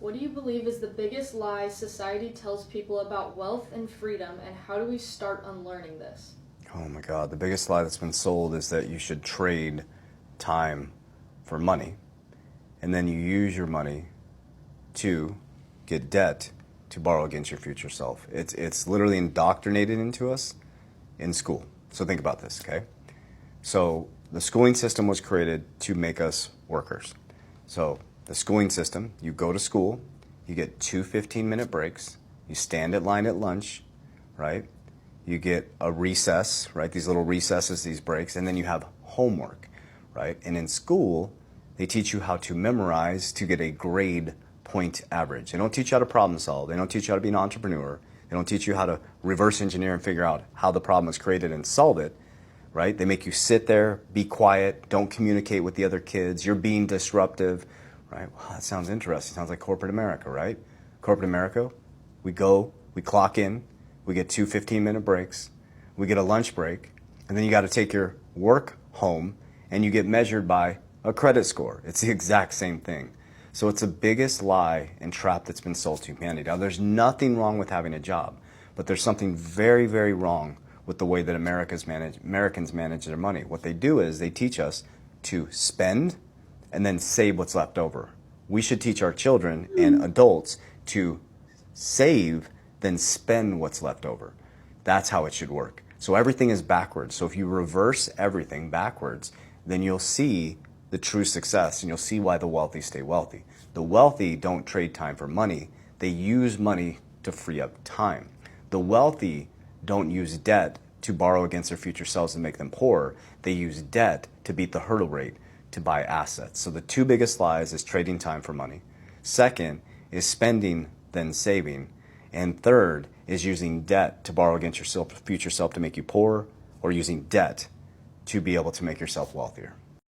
What do you believe is the biggest lie society tells people about wealth and freedom, and how do we start unlearning this? Oh my God, the biggest lie that's been sold is that you should trade time for money, and then you use your money to get debt to borrow against your future self. It's literally indoctrinated into us in school. So think about this, okay? So the schooling system was created to make us workers. So the schooling system, you go to school, you get two 15-minute breaks, you stand at line at lunch, right? You get a recess, right? These little recesses, these breaks, and then you have homework, right? And in school, they teach you how to memorize to get a grade point average. They don't teach you how to problem solve. They don't teach you how to be an entrepreneur. They don't teach you how to reverse engineer and figure out how the problem is created and solve it, right? They make you sit there, be quiet, don't communicate with the other kids. You're being disruptive, right? Wow, that sounds interesting. Sounds like corporate America, right? Corporate America, we go, we clock in, we get two 15-minute breaks, we get a lunch break, and then you got to take your work home and you get measured by a credit score. It's the exact same thing. So it's the biggest lie and trap that's been sold to humanity. Now, there's nothing wrong with having a job, but there's something very, very wrong with the way that Americans manage their money. What they do is they teach us to spend and then save what's left over. We should teach our children and adults to save, then spend what's left over. That's how it should work. So everything is backwards. So if you reverse everything backwards, then you'll see the true success, and you'll see why the wealthy stay wealthy. The wealthy don't trade time for money. They use money to free up time. The wealthy don't use debt to borrow against their future selves and make them poor. They use debt to beat the hurdle rate to buy assets. So the two biggest lies is trading time for money. Second is spending, then saving. And third is using debt to borrow against your future self to make you poor, or using debt to be able to make yourself wealthier.